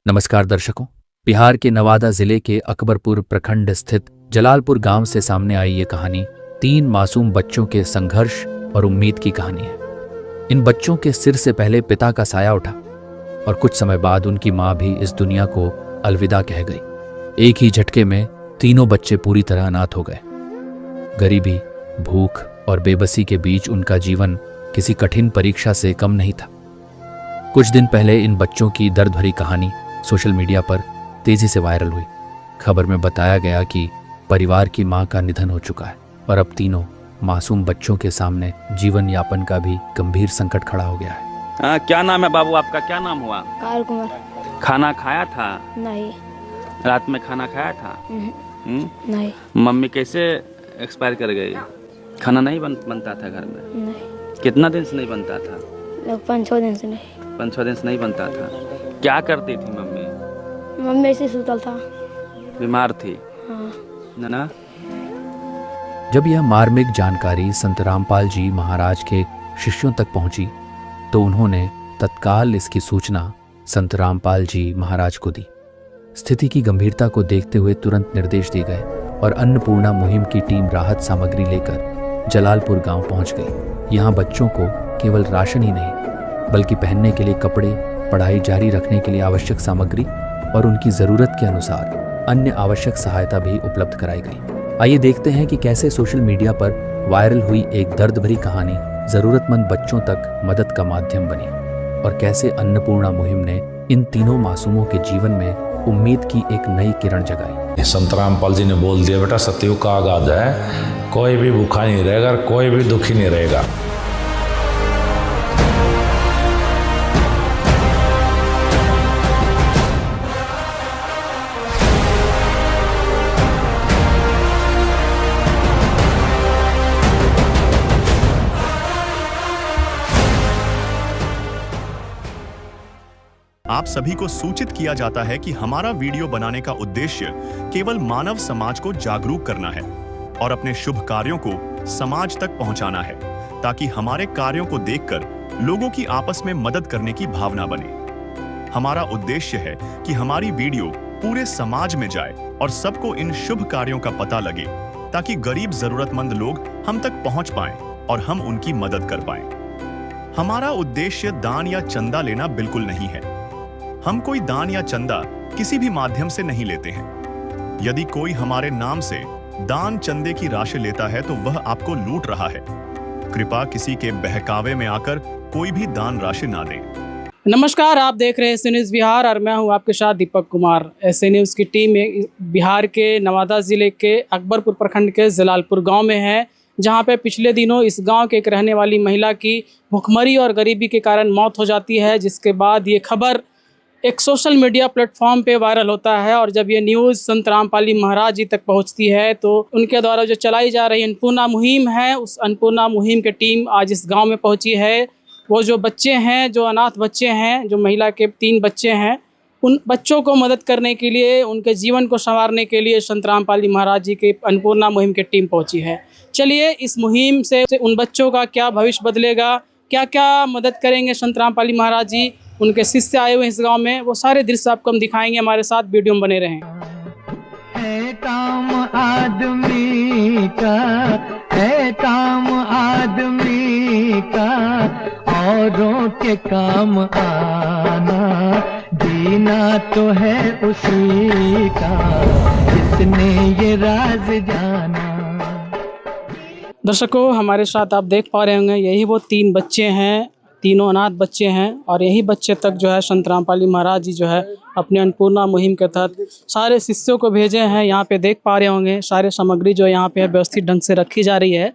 नमस्कार दर्शकों। बिहार के नवादा जिले के अकबरपुर प्रखंड स्थित जलालपुर गांव से सामने आई ये कहानी 3 मासूम बच्चों के संघर्ष और उम्मीद की कहानी है। इन बच्चों के सिर से पहले पिता का साया उठा और कुछ समय बाद उनकी मां भी इस दुनिया को अलविदा कह गई। एक ही झटके में तीनों बच्चे पूरी तरह अनाथ हो गए। गरीबी, भूख और बेबसी के बीच उनका जीवन किसी कठिन परीक्षा से कम नहीं था। कुछ दिन पहले इन बच्चों की दर्द भरी कहानी सोशल मीडिया पर तेजी से वायरल हुई। खबर में बताया गया कि परिवार की मां का निधन हो चुका है और अब तीनों मासूम बच्चों के सामने जीवन यापन का भी गंभीर संकट खड़ा हो गया है। क्या नाम है बाबू आपका? क्या नाम हुआ? कार कुमार। खाना खाया था? नहीं। रात में खाना खाया था? नहीं। मम्मी कैसे एक्सपायर कर गई? खाना नहीं बनता था घर में? नहीं। कितना दिन से नहीं बनता था? लोग 5-6 दिन से नहीं। 5-6 दिन से नहीं बनता था। क्या करती थी मम्मी? मम्मी ऐसे सुतल था। बीमार थी? हाँ। ना? जब यह मार्मिक जानकारी संत रामपाल जी महाराज के शिष्यों तक पहुंची तो उन्होंने तत्काल इसकी सूचना संत रामपाल जी महाराज को दी। स्थिति की गंभीरता को देखते हुए तुरंत निर्देश दिए गए और अन्नपूर्णा मुहिम की टीम राहत सामग्री लेकर जलालपुर गांव पहुंच गई। यहां बच्चों को केवल राशन ही नहीं बल्कि पहनने के लिए कपड़े, पढ़ाई जारी रखने के लिए आवश्यक सामग्री और उनकी जरूरत के अनुसार अन्य आवश्यक सहायता भी उपलब्ध कराई गई। आइए देखते हैं कि कैसे सोशल मीडिया पर वायरल हुई एक दर्द भरी कहानी जरूरतमंद बच्चों तक मदद का माध्यम बनी और कैसे अन्नपूर्णा मुहिम ने इन तीनों मासूमों के जीवन में उम्मीद की एक नई किरण जगाई। संत रामपाल जी ने बोल दिया, बेटा सतयुग का आगाज है, कोई भी भूखा नहीं रहेगा, कोई भी दुखी नहीं रहेगा। आप सभी को सूचित किया जाता है कि हमारा वीडियो बनाने का उद्देश्य केवल मानव समाज को जागरूक करना है और अपने शुभ कार्यों को समाज तक पहुंचाना है ताकि हमारे कार्यों को देखकर लोगों की आपस में मदद करने की भावना बने। हमारा उद्देश्य है कि हमारी वीडियो पूरे समाज में जाए और सबको इन शुभ कार्यों का पता लगे ताकि गरीब जरूरतमंद लोग हम तक पहुंच पाएं और हम उनकी मदद कर पाएं। हमारा उद्देश्य दान या चंदा लेना बिल्कुल नहीं है। हम कोई दान या चंदा किसी भी माध्यम से नहीं लेते हैं। यदि कोई हमारे नाम से दान चंदे की राशि लेता है तो वह आपको लूट रहा है। कृपया किसी के बहकावे में आकर कोई भी दान राशि ना दें। नमस्कार, आप देख रहे हैं एसए न्यूज़ बिहार और मैं हूं आपके साथ दीपक कुमार। एसए न्यूज़ की टीम बिहार के नवादा ज़िले के अकबरपुर प्रखंड के जलालपुर गांव में है, जहां पे पिछले दिनों इस गांव के एक रहने वाली महिला की भुखमरी और गरीबी के कारण मौत हो जाती है, जिसके बाद ये खबर एक सोशल मीडिया प्लेटफॉर्म पे वायरल होता है। और जब ये न्यूज़ संत रामपाल जी महाराज जी तक पहुंचती है तो उनके द्वारा जो चलाई जा रही अन्नपूर्णा मुहिम है, उस अन्नपूर्णा मुहिम की टीम आज इस गांव में पहुंची है। वो जो बच्चे हैं, जो अनाथ बच्चे हैं, जो महिला के 3 बच्चे हैं, उन बच्चों को मदद करने के लिए, उनके जीवन को संवारने के लिए संत रामपाल जी महाराज जी के अन्नपूर्णा मुहिम की टीम पहुँची है। चलिए इस मुहिम से उन बच्चों का क्या भविष्य बदलेगा, क्या क्या मदद करेंगे संत रामपाल जी महाराज जी, उनके शिष्य आए हुए इस गांव में, वो सारे दृश्य आपको हम दिखाएंगे। हमारे साथ वीडियो में बने रहें। है काम आदमी का, है काम आदमी का, औरों के काम आना, जीना तो है उसी का जिसने ये राज जाना। दर्शकों, हमारे साथ आप देख पा रहे होंगे, यही वो 3 बच्चे हैं, तीनों अनाथ बच्चे हैं और यही बच्चे तक जो है संत रामपाल जी महाराज जी जो है अपने अन्नपूर्णा मुहिम के तहत सारे शिष्यों को भेजे हैं। यहाँ पे देख पा रहे होंगे सारे सामग्री जो यहाँ पे है व्यवस्थित ढंग से रखी जा रही है।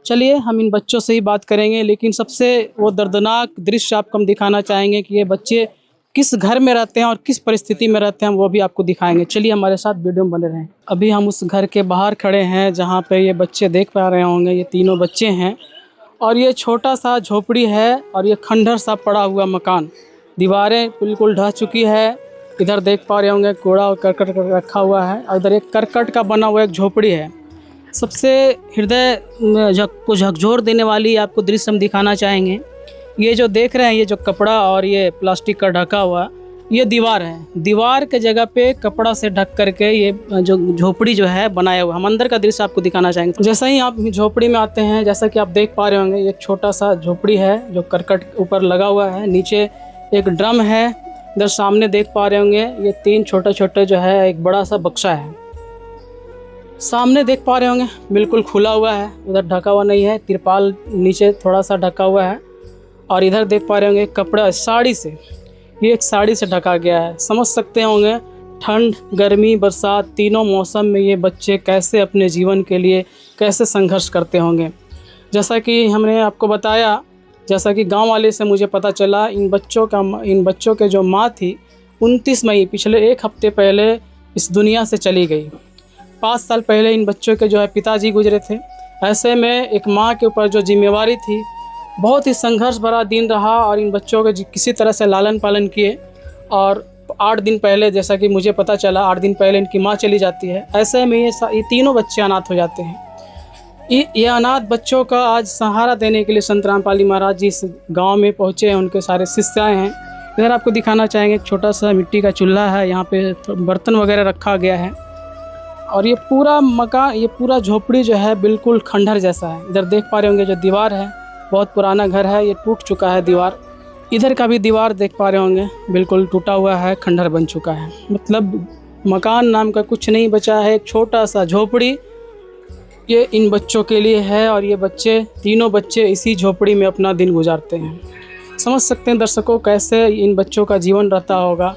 चलिए हम इन बच्चों से ही बात करेंगे, लेकिन सबसे वो दर्दनाक दृश्य आपको हम दिखाना चाहेंगे कि ये बच्चे किस घर में रहते हैं और किस परिस्थिति में रहते हैं, वो भी आपको दिखाएंगे। चलिए हमारे साथ वीडियो में बने रहें। अभी हम उस घर के बाहर खड़े हैं जहाँ पे ये बच्चे देख पा रहे होंगे, ये तीनों बच्चे हैं और ये छोटा सा झोपड़ी है और ये खंडहर सा पड़ा हुआ मकान, दीवारें बिल्कुल ढह चुकी है। इधर देख पा रहे होंगे कूड़ा और करकट रखा हुआ है और इधर एक करकट का बना हुआ एक झोपड़ी है। सबसे हृदय को झकझोर देने वाली आपको दृश्य हम दिखाना चाहेंगे। ये जो देख रहे हैं, ये जो कपड़ा और ये प्लास्टिक का ढका हुआ, ये दीवार है, दीवार के जगह पे कपड़ा से ढक करके ये जो झोपड़ी जो है बनाया हुआ। हम अंदर का दृश्य आपको दिखाना चाहेंगे। जैसा ही आप झोपड़ी में आते हैं, जैसा कि आप देख पा रहे होंगे, एक छोटा सा झोपड़ी है जो करकट ऊपर लगा हुआ है। नीचे एक ड्रम है। इधर सामने देख पा रहे होंगे ये 3 छोटे छोटे जो है एक बड़ा सा बक्सा है। सामने देख पा रहे होंगे बिल्कुल खुला हुआ है, उधर ढका हुआ नहीं है, तिरपाल नीचे थोड़ा सा ढका हुआ है। और इधर देख पा रहे होंगे कपड़ा साड़ी से, ये एक साड़ी से ढका गया है। समझ सकते होंगे ठंड, गर्मी, बरसात तीनों मौसम में ये बच्चे कैसे अपने जीवन के लिए कैसे संघर्ष करते होंगे। जैसा कि हमने आपको बताया, जैसा कि गांव वाले से मुझे पता चला, इन बच्चों के जो माँ थी 29 मई पिछले 1 हफ्ते पहले इस दुनिया से चली गई। 5 साल पहले इन बच्चों के जो है पिताजी गुजरे थे। ऐसे में एक माँ के ऊपर जो जिम्मेवारी थी, बहुत ही संघर्ष भरा दिन रहा और इन बच्चों के किसी तरह से लालन पालन किए। और 8 दिन पहले, जैसा कि मुझे पता चला, 8 दिन पहले इनकी माँ चली जाती है। ऐसे में ये तीनों बच्चे अनाथ हो जाते हैं। ये अनाथ बच्चों का आज सहारा देने के लिए संत रामपाल महाराज जी इस गाँव में पहुँचे हैं, उनके सारे शिष्य आए हैं। इधर आपको दिखाना चाहेंगे, एक छोटा सा मिट्टी का चूल्हा है, यहाँ पे बर्तन वगैरह रखा गया है। और ये पूरा मकान, ये पूरा झोपड़ी जो है बिल्कुल खंडहर जैसा है। इधर देख पा रहे होंगे जो दीवार है, बहुत पुराना घर है, ये टूट चुका है दीवार। इधर का भी दीवार देख पा रहे होंगे बिल्कुल टूटा हुआ है, खंडहर बन चुका है। मतलब मकान नाम का कुछ नहीं बचा है, एक छोटा सा झोपड़ी ये इन बच्चों के लिए है। और ये बच्चे, तीनों बच्चे इसी झोपड़ी में अपना दिन गुजारते हैं। समझ सकते हैं दर्शकों कैसे इन बच्चों का जीवन रहता होगा।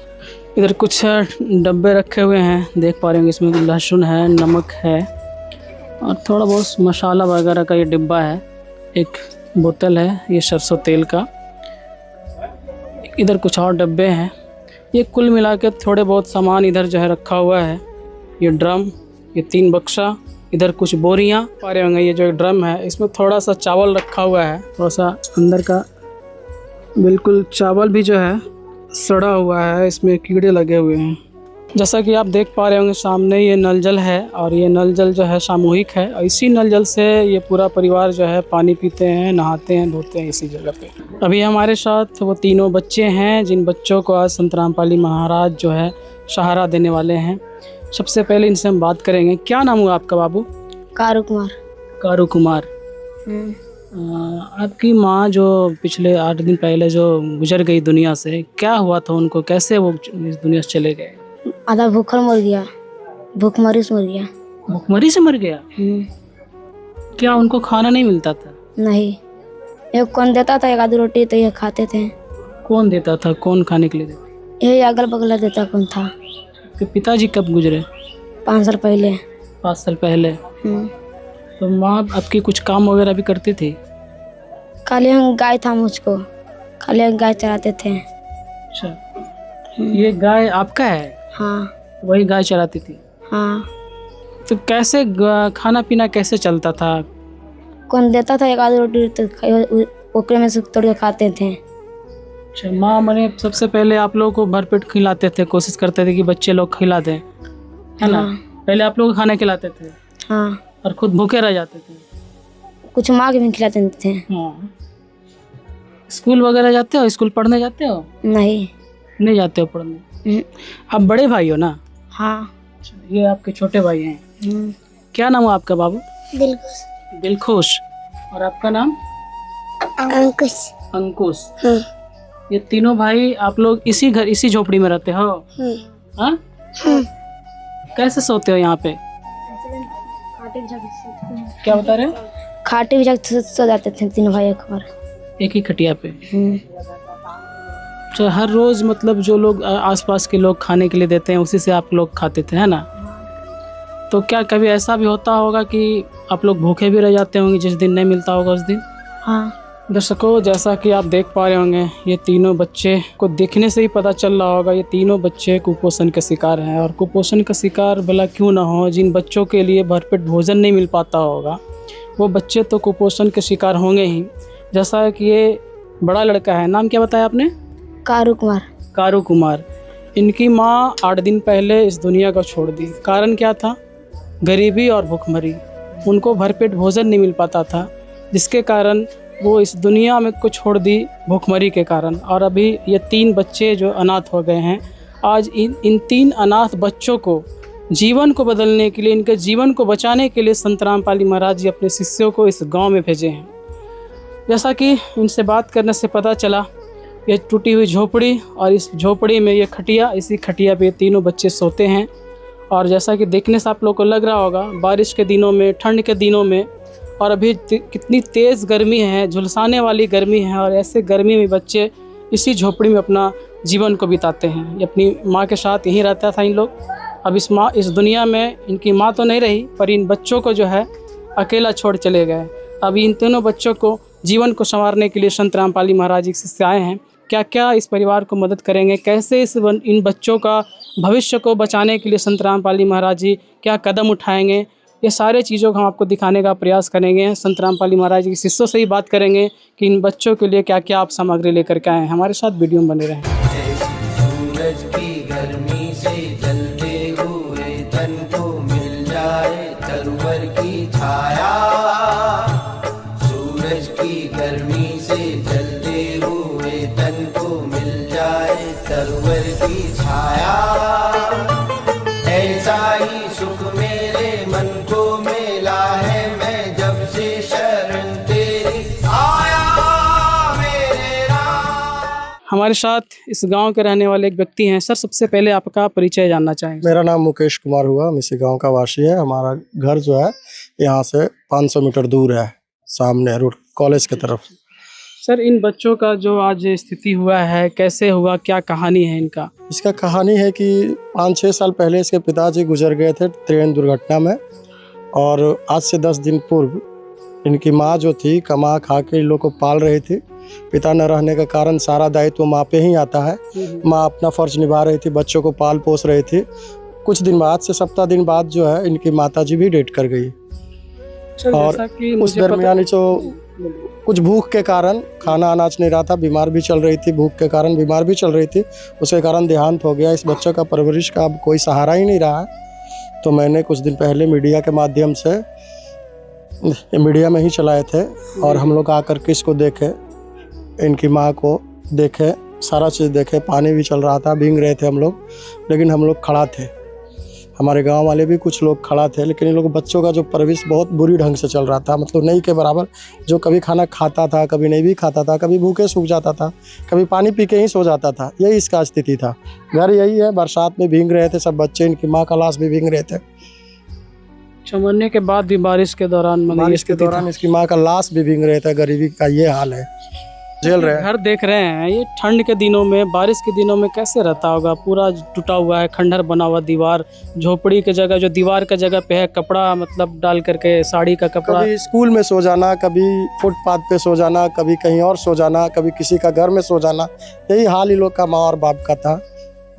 इधर कुछ डब्बे रखे हुए हैं, देख पा रहे होंगे, इसमें लहसुन है, नमक है और थोड़ा बहुत मसाला वगैरह का ये डिब्बा है। एक बोतल है ये सरसों तेल का। इधर कुछ और डब्बे हैं। ये कुल मिला के थोड़े बहुत सामान इधर जो है रखा हुआ है। ये ड्रम, ये 3 बक्सा, इधर कुछ बोरियां पा रहे होंगे। ये जो ड्रम है इसमें थोड़ा सा चावल रखा हुआ है, थोड़ा सा अंदर का बिल्कुल चावल भी जो है सड़ा हुआ है, इसमें कीड़े लगे हुए हैं। जैसा कि आप देख पा रहे होंगे सामने ये नल जल है और ये नल जल जो है सामूहिक है। और इसी नल जल से ये पूरा परिवार जो है पानी पीते हैं, नहाते हैं, धोते हैं इसी जगह पे। अभी हमारे साथ वो तीनों बच्चे हैं जिन बच्चों को आज संत रामपाल महाराज जो है सहारा देने वाले हैं। सबसे पहले इनसे हम बात करेंगे। क्या नाम हुआ आपका बाबू? कारू कुमार। कारू कुमार। आपकी माँ जो पिछले 8 दिन पहले जो गुजर गई दुनिया से, क्या हुआ था उनको, कैसे वो इस दुनिया से चले गए? आधा भूखल मर गया, भूखमरी से मर गया। भूखमरी से मर गया? क्या उनको खाना नहीं मिलता था? नहीं, एक कौन देता था 1 आधी रोटी, तो ये खाते थे। कौन देता था? कौन खाने के लिए देता? यही अगल बगल देता कौन था। आपके पिताजी कब गुजरे? 5 साल पहले। 5 साल पहले। तो माँ आपकी कुछ काम वगैरह भी करती थी? खाली हम गाय था मुझको, खाली हम गाय चराते थे। अच्छा, ये गाय आपका है? हाँ। वही गाय चराती थी? हाँ। तो कैसे खाना पीना कैसे चलता था? कौन देता था 1 आधी रोटी, तो ओकरे में से तोड़ के खाते थे। अच्छा, माँ मने सबसे पहले आप लोगों को भरपेट खिलाते थे, कोशिश करते थे कि बच्चे लोग खिला दें, है ना? पहले आप लोग खाना खिलाते थे? हाँ। और खुद भूखे रह जाते थे? कुछ माँ के भी खिलाते थे। हाँ। स्कूल वगैरह जाते हो? स्कूल पढ़ने जाते हो? नहीं जाते हो पढ़ने? आप बड़े भाई हो ना? हाँ। ये आपके छोटे भाई हैं। क्या नाम है आपका बाबू? दिलखुश। दिलखुश। और आपका नाम? अंकुश। अंकुश। ये तीनों भाई आप लोग इसी घर, इसी झोपड़ी में रहते हो? हाँ। कैसे सोते हो यहाँ पे? क्या बता रहे हो? खाटे भी जाके सो जाते थे तीनों भाई एक बार, एक ही खटिया पे। तो हर रोज मतलब जो लोग आसपास के लोग खाने के लिए देते हैं उसी से आप लोग खाते थे, है ना? तो क्या कभी ऐसा भी होता होगा कि आप लोग भूखे भी रह जाते होंगे जिस दिन नहीं मिलता होगा उस दिन? हाँ। दर्शकों, जैसा कि आप देख पा रहे होंगे ये तीनों बच्चे को देखने से ही पता चल रहा होगा ये तीनों बच्चे कुपोषण के शिकार हैं। और कुपोषण का शिकार भला क्यों ना हो, जिन बच्चों के लिए भरपेट भोजन नहीं मिल पाता होगा वो बच्चे तो कुपोषण के शिकार होंगे ही। जैसा कि ये बड़ा लड़का है, नाम क्या बताया आपने? कारू कुमार। कारू कुमार। इनकी माँ 8 दिन पहले इस दुनिया को छोड़ दी। कारण क्या था? गरीबी और भूखमरी। उनको भरपेट भोजन नहीं मिल पाता था, जिसके कारण वो इस दुनिया में को छोड़ दी भूखमरी के कारण। और अभी ये 3 बच्चे जो अनाथ हो गए हैं, आज इन 3 अनाथ बच्चों को जीवन को बदलने के लिए, इनके जीवन को बचाने के लिए संत रामपाल महाराज जी अपने शिष्यों को इस गांव में भेजे हैं। जैसा कि इनसे बात करने से पता चला, ये टूटी हुई झोपड़ी और इस झोपड़ी में ये खटिया, इसी खटिया पे तीनों बच्चे सोते हैं। और जैसा कि देखने से आप लोग को लग रहा होगा, बारिश के दिनों में, ठंड के दिनों में, और अभी कितनी तेज़ गर्मी है, झुलसाने वाली गर्मी है, और ऐसे गर्मी में बच्चे इसी झोपड़ी में अपना जीवन को बिताते हैं। ये अपनी माँ के साथ यहीं रहता था इन लोग। अब इस दुनिया में इनकी माँ तो नहीं रही, पर इन बच्चों को जो है अकेला छोड़ चले गए। अब इन तीनों बच्चों को जीवन को संवारने के लिए संत रामपाल महाराज जी से आए हैं। क्या क्या इस परिवार को मदद करेंगे, कैसे इन बच्चों का भविष्य को बचाने के लिए संत रामपाल महाराज जी क्या कदम उठाएंगे, ये सारे चीज़ों को हम आपको दिखाने का प्रयास करेंगे। संत रामपाल महाराज जी के शिष्यों से ही बात करेंगे कि इन बच्चों के लिए क्या क्या आप सामग्री लेकर के आए हैं। हमारे साथ वीडियो में बने रहें। सूरज की गर्मी से जलते हुए तन को मिल जाए तरवर की छाया, सूरज की गर्मी से जलते हुए तन को मिल जाए तरवर की छाया, ऐसा ही सुख मेरे मन को मिला है, मैं जब से शरण तेरी आया मेरे राम। हमारे साथ इस गांव के रहने वाले एक व्यक्ति हैं। सर, सबसे पहले आपका परिचय जानना चाहेंगे। मेरा नाम मुकेश कुमार हुआ, हम इसी गांव का वासी है। हमारा घर जो है यहाँ से 500 मीटर दूर है, सामने रोड कॉलेज की तरफ। सर, इन बच्चों का जो आज स्थिति हुआ है, कैसे हुआ, क्या कहानी है इनका? इसका कहानी है कि 5-6 साल पहले इसके पिताजी गुजर गए थे ट्रेन दुर्घटना में, और आज से 10 दिन पूर्व इनकी माँ जो थी कमा खा के इन लोग को पाल रही थी। पिता न रहने का कारण सारा दायित्व माँ पे ही आता है। माँ अपना फर्ज निभा रही थी, बच्चों को पाल पोस रही थी। कुछ दिन बाद से सप्ताह दिन बाद जो है इनकी माताजी भी डेथ कर गई। और उस दरमियान जो कुछ भूख के कारण खाना अनाज नहीं रहा था, बीमार भी चल रही थी, भूख के कारण बीमार भी चल रही थी, उसके कारण देहांत हो गया। इस बच्चों का परवरिश का अब कोई सहारा ही नहीं रहा है। तो मैंने कुछ दिन पहले मीडिया के माध्यम से, मीडिया में ही चलाए थे, और हम लोग आकर के इसको देखे, इनकी माँ को देखे, सारा चीज़ देखे। पानी भी चल रहा था, भीग रहे थे हम लोग, लेकिन हम लोग खड़ा थे। हमारे गांव वाले भी कुछ लोग खड़ा थे, लेकिन इन लोग बच्चों का जो परवरिश बहुत बुरी ढंग से चल रहा था, मतलब नहीं के बराबर। जो कभी खाना खाता था, कभी नहीं भी खाता था, कभी भूखे सूख जाता था, कभी पानी पी के ही सो जाता था। यही इसका स्थिति था। घर यही है, बरसात में भीग रहे थे सब बच्चे, इनकी माँ का लाश भी भीग रहे थे। मरने के बाद भी बारिश के दौरान इसकी माँ का लाश भी भीग रहे थे। गरीबी का ये हाल है, झेल रहे हैं। घर देख रहे हैं, ये ठंड के दिनों में, बारिश के दिनों में कैसे रहता होगा। पूरा टूटा हुआ है, खंडहर बना हुआ दीवार, झोपड़ी के जगह, जो दीवार का जगह पे है कपड़ा मतलब डाल करके, साड़ी का कपड़ा। कभी स्कूल में सो जाना, कभी फुटपाथ पे सो जाना, कभी कहीं और सो जाना, कभी किसी का घर में सो जाना। यही हाल इन लोग का माँ और बाप का था,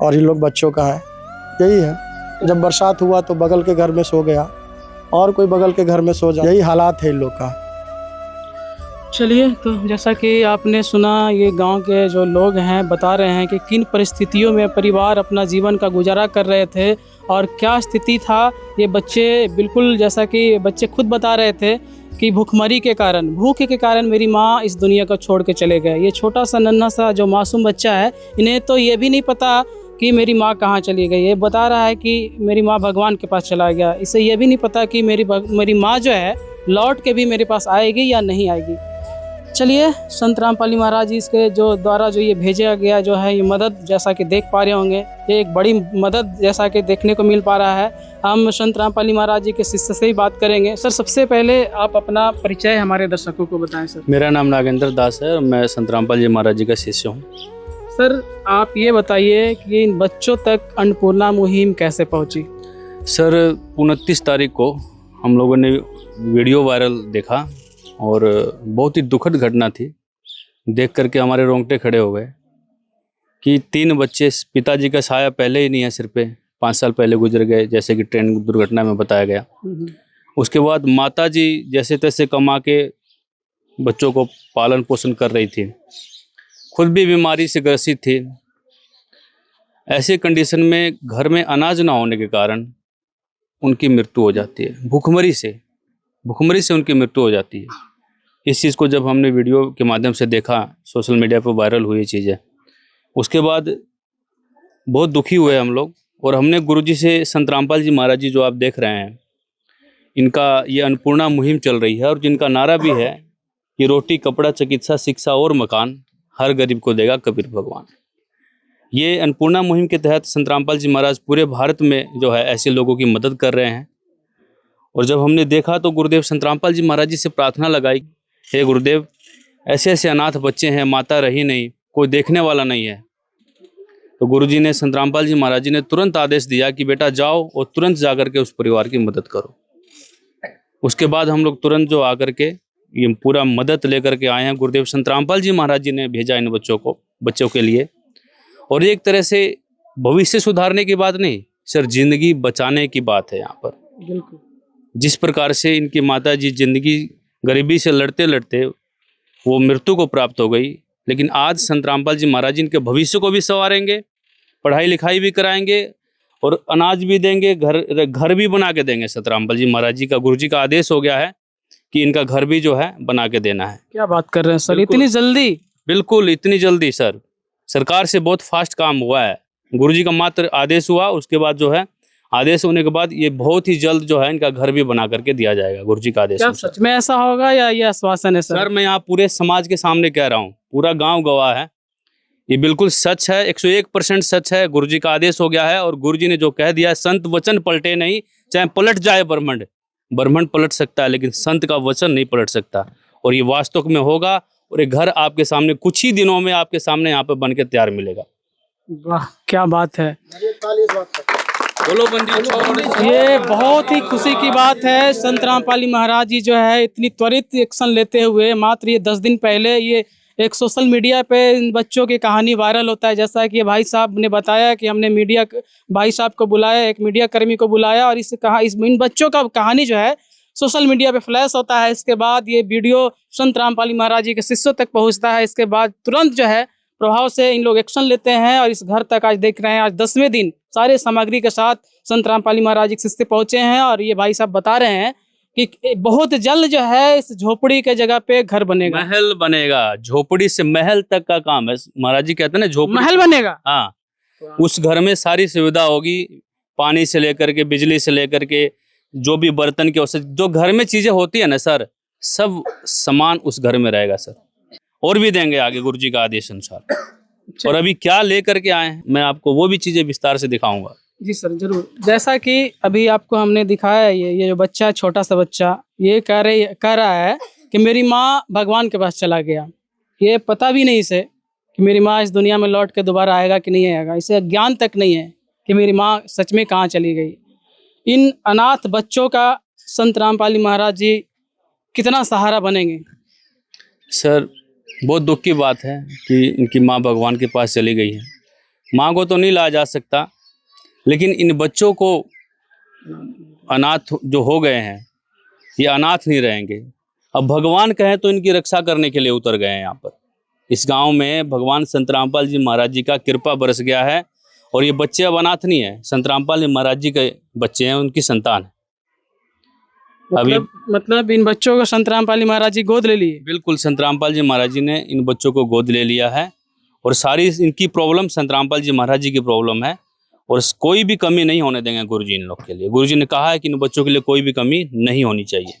और इन लोग बच्चों का है। यही है, जब बरसात हुआ तो बगल के घर में सो गया, और कोई बगल के घर में सो जाए। यही हालात है इन लोग का। चलिए, तो जैसा कि आपने सुना, ये गांव के जो लोग हैं बता रहे हैं कि किन परिस्थितियों में परिवार अपना जीवन का गुजारा कर रहे थे और क्या स्थिति था। ये बच्चे बिल्कुल, जैसा कि बच्चे खुद बता रहे थे कि भूखमरी के कारण, भूख के कारण मेरी माँ इस दुनिया को छोड़ के चले गए। ये छोटा सा नन्हा सा जो मासूम बच्चा है, इन्हें तो ये भी नहीं पता कि मेरी माँ कहाँ चली गई। ये बता रहा है कि मेरी माँ भगवान के पास चला गया। इसे ये भी नहीं पता कि मेरी माँ जो है लौट के भी मेरे पास आएगी या नहीं आएगी। चलिए, संत रामपाल महाराज जी इसके जो द्वारा जो ये भेजा गया जो है, ये मदद जैसा कि देख पा रहे होंगे, ये एक बड़ी मदद जैसा कि देखने को मिल पा रहा है। हम संत रामपाल महाराज जी के शिष्य से ही बात करेंगे। सर, सबसे पहले आप अपना परिचय हमारे दर्शकों को बताएं। सर, मेरा नाम नागेंद्र दास है और मैं संत रामपाल जी महाराज जी का शिष्य हूँ। सर, आप ये बताइए कि इन बच्चों तक अन्नपूर्णा मुहिम कैसे पहुँची? सर, 29 तारीख को हम लोगों ने वीडियो वायरल देखा और बहुत ही दुखद घटना थी। देख करके हमारे रोंगटे खड़े हो गए कि 3 बच्चे, पिताजी का साया पहले ही नहीं है सिर पे, 5 साल पहले गुजर गए, जैसे कि ट्रेन दुर्घटना में बताया गया। उसके बाद माताजी जैसे तैसे कमा के बच्चों को पालन पोषण कर रही थी, खुद भी बीमारी से ग्रसित थी। ऐसे कंडीशन में घर में अनाज ना होने के कारण उनकी मृत्यु हो जाती है। भूखमरी से उनकी मृत्यु हो जाती है। इस चीज़ को जब हमने वीडियो के माध्यम से देखा, सोशल मीडिया पर वायरल हुई चीज़ें, उसके बाद बहुत दुखी हुए हम लोग। और हमने गुरुजी से, संत रामपाल जी महाराज जी जो आप देख रहे हैं, इनका ये अन्नपूर्णा मुहिम चल रही है और जिनका नारा भी है कि रोटी, कपड़ा, चिकित्सा, शिक्षा और मकान हर गरीब को देगा कबीर भगवान। ये अन्नपूर्णा मुहिम के तहत संत रामपाल जी महाराज पूरे भारत में जो है ऐसे लोगों की मदद कर रहे हैं। और जब हमने देखा तो गुरुदेव संत रामपाल जी महाराज जी से प्रार्थना लगाई, हे गुरुदेव, ऐसे ऐसे अनाथ बच्चे हैं, माता रही नहीं, कोई देखने वाला नहीं है। तो गुरुजी ने, संत रामपाल जी महाराज जी ने तुरंत आदेश दिया कि बेटा जाओ और तुरंत जाकर के उस परिवार की मदद करो। उसके बाद हम लोग तुरंत जो आकर के ये पूरा मदद लेकर के आए हैं। गुरुदेव संत रामपाल जी महाराज जी ने भेजा इन बच्चों के लिए। और एक तरह से भविष्य सुधारने की बात नहीं सर, जिंदगी बचाने की बात है यहाँ पर। बिल्कुल। जिस प्रकार से इनकी माता जी जिंदगी गरीबी से लड़ते लड़ते वो मृत्यु को प्राप्त हो गई, लेकिन आज संत रामपाल जी महाराज जी इनके भविष्य को भी संवारेंगे, पढ़ाई लिखाई भी कराएंगे और अनाज भी देंगे, घर भी बना के देंगे। संत रामपाल जी महाराज जी का, गुरु जी का आदेश हो गया है कि इनका घर भी जो है बना के देना है। क्या बात कर रहे हैं सर, इतनी जल्दी? बिल्कुल, इतनी जल्दी सर, सरकार से बहुत फास्ट काम हुआ है। गुरु जी का मात्र आदेश हुआ, उसके बाद जो है आदेश होने के बाद ये बहुत ही जल्द जो है इनका घर भी बना करके दिया जाएगा। गुरु जी का आदेश। क्या सच में ऐसा होगा या ये आश्वासन है सर? सर मैं यहाँ पूरे समाज के सामने कह रहा हूँ, पूरा गांव गवाह है, ये बिल्कुल सच है, 101% सच है। गुरु जी का आदेश हो गया है और गुरु जी ने जो कह दिया, संत वचन पलटे नहीं, चाहे पलट जाए ब्रह्मांड, ब्रह्मांड पलट सकता है लेकिन संत का वचन नहीं पलट सकता। और ये वास्तव में होगा और ये घर आपके सामने कुछ ही दिनों में आपके सामने यहाँ पे बन के तैयार मिलेगा। वाह, क्या बात है। बोलो बंदी। ये बहुत ही खुशी की बात है। संत रामपाल जी महाराज जी जो है इतनी त्वरित एक्शन लेते हुए, मात्र ये 10 दिन पहले ये एक सोशल मीडिया पे इन बच्चों की कहानी वायरल होता है। जैसा कि भाई साहब ने बताया कि हमने मीडिया भाई साहब को बुलाया, एक मीडिया कर्मी को बुलाया और इन बच्चों का कहानी जो है सोशल मीडिया पे फ्लैश होता है। इसके बाद ये वीडियो संत रामपाल जी महाराज जी के शिष्यों तक पहुँचता है। इसके बाद तुरंत जो है प्रभाव से इन लोग एक्शन लेते हैं और इस घर तक आज देख रहे हैं, आज 10वें दिन सारे सामग्री के साथ संत रामपाल जी महाराज जी के शिष्य पहुँचे हैं। और ये भाई साहब बता रहे हैं कि बहुत जल्द जो है इस झोपड़ी के जगह पे घर बनेगा, महल बनेगा। झोपड़ी से महल तक का काम है। महाराज जी कहते हैं ना, झोपड़ी महल बनेगा। हाँ, उस घर में सारी सुविधा होगी, पानी से लेकर के, बिजली से लेकर के, जो भी बर्तन के औसत जो घर में चीजें होती है ना सर, सब सामान उस घर में रहेगा सर। और भी देंगे आगे गुरु जी का आदेश अनुसार। और अभी क्या लेकर के आए हैं मैं आपको वो भी चीजें विस्तार से दिखाऊंगा। जी सर जरूर। जैसा कि अभी आपको हमने दिखाया है, ये जो बच्चा, छोटा सा बच्चा, ये कह रहा है कि मेरी माँ भगवान के पास चला गया। ये पता भी नहीं इसे कि मेरी माँ इस दुनिया में लौट के दोबारा आएगा कि नहीं आएगा। इसे ज्ञान तक नहीं है कि मेरी माँ सच में कहाँ चली गई। इन अनाथ बच्चों का संत रामपाल जी महाराज जी कितना सहारा बनेंगे? सर बहुत दुख की बात है कि इनकी माँ भगवान के पास चली गई है। माँ को तो नहीं लाया जा सकता, लेकिन इन बच्चों को, अनाथ जो हो गए हैं, ये अनाथ नहीं रहेंगे। अब भगवान कहें तो इनकी रक्षा करने के लिए उतर गए हैं यहाँ पर। इस गांव में भगवान संत रामपाल जी महाराज जी का कृपा बरस गया है और ये बच्चे अब अनाथ नहीं है, संत रामपाल जी महाराज जी के बच्चे हैं, उनकी संतान है। मतलब इन बच्चों को संत रामपाल जी महाराज जी गोद ले लिए? बिल्कुल, संत रामपाल जी महाराज जी ने इन बच्चों को गोद ले लिया है और सारी इनकी प्रॉब्लम संत रामपाल जी महाराज जी की प्रॉब्लम है और कोई भी कमी नहीं होने देंगे गुरुजी इन लोग के लिए। गुरुजी ने कहा है कि इन बच्चों के लिए कोई भी कमी नहीं होनी चाहिए।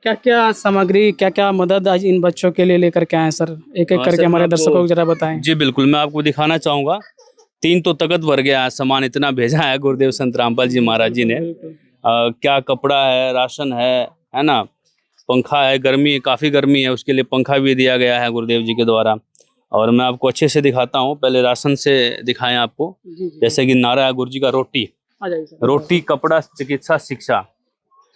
क्या क्या सामग्री, क्या क्या मदद आज इन बच्चों के लिए लेकर के आए सर? एक एक करके हमारे दर्शकों को जरा बताएं। जी बिल्कुल, मैं आपको दिखाना चाहूँगा। 3 तो तख्त भर गया है, सामान इतना भेजा है गुरुदेव संत रामपाल जी महाराज जी ने। क्या कपड़ा है, राशन है ना, पंखा है, गर्मी, काफ़ी गर्मी है, उसके लिए पंखा भी दिया गया है गुरुदेव जी के द्वारा। और मैं आपको अच्छे से दिखाता हूँ, पहले राशन से दिखाएं आपको। जैसे कि नारा है गुरु जी का, रोटी, कपड़ा, चिकित्सा, शिक्षा,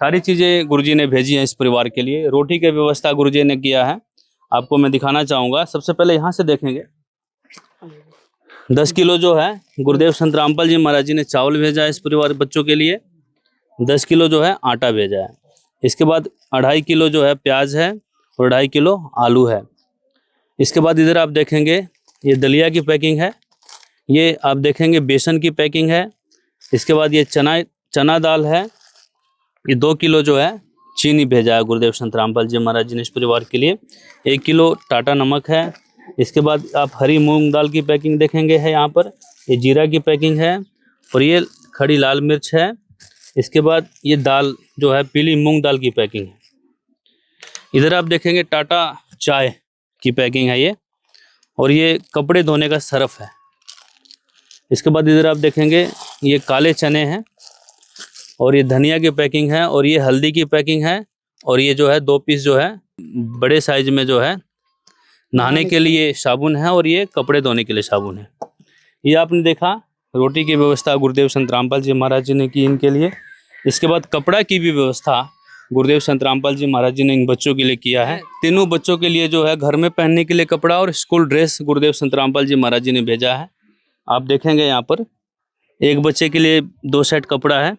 सारी चीज़ें गुरुजी ने भेजी हैं इस परिवार के लिए। रोटी की व्यवस्था गुरुजी ने किया है, आपको मैं दिखाना चाहूँगा। सबसे पहले यहाँ से देखेंगे 10 किलो जो है गुरुदेव संत रामपाल जी महाराज जी ने चावल भेजा है इस परिवार बच्चों के लिए। 10 किलो जो है आटा भेजा है। इसके बाद 2.5 किलो जो है प्याज है और 2.5 किलो आलू है। इसके बाद इधर आप देखेंगे ये दलिया की पैकिंग है, ये आप देखेंगे बेसन की पैकिंग है। इसके बाद ये चना दाल है, ये 2 किलो जो है चीनी भेजा है गुरुदेव संत रामपाल जी महाराज जी ने इस परिवार के लिए। 1 किलो टाटा नमक है। इसके बाद आप हरी मूंग दाल की पैकिंग देखेंगे है यहाँ पर, ये जीरा की पैकिंग है और ये खड़ी लाल मिर्च है। इसके बाद ये दाल जो है पीली मूंग दाल की पैकिंग है। इधर आप देखेंगे टाटा चाय की पैकिंग है ये, और ये कपड़े धोने का सर्फ है। इसके बाद इधर आप देखेंगे ये काले चने हैं और ये धनिया की पैकिंग है और ये हल्दी की पैकिंग है और ये जो है 2 पीस जो है बड़े साइज में जो है नहाने के लिए साबुन है और ये कपड़े धोने के लिए साबुन है। ये आपने देखा रोटी की व्यवस्था गुरुदेव संत रामपाल जी महाराज जी ने की इनके लिए। इसके बाद कपड़ा की भी व्यवस्था गुरुदेव संत रामपाल जी महाराज जी ने इन बच्चों के लिए किया है। तीनों बच्चों के लिए जो है घर में पहनने के लिए कपड़ा और स्कूल ड्रेस गुरुदेव संत रामपाल जी महाराज जी ने भेजा है। आप देखेंगे यहाँ पर एक बच्चे के लिए 2 सेट कपड़ा है,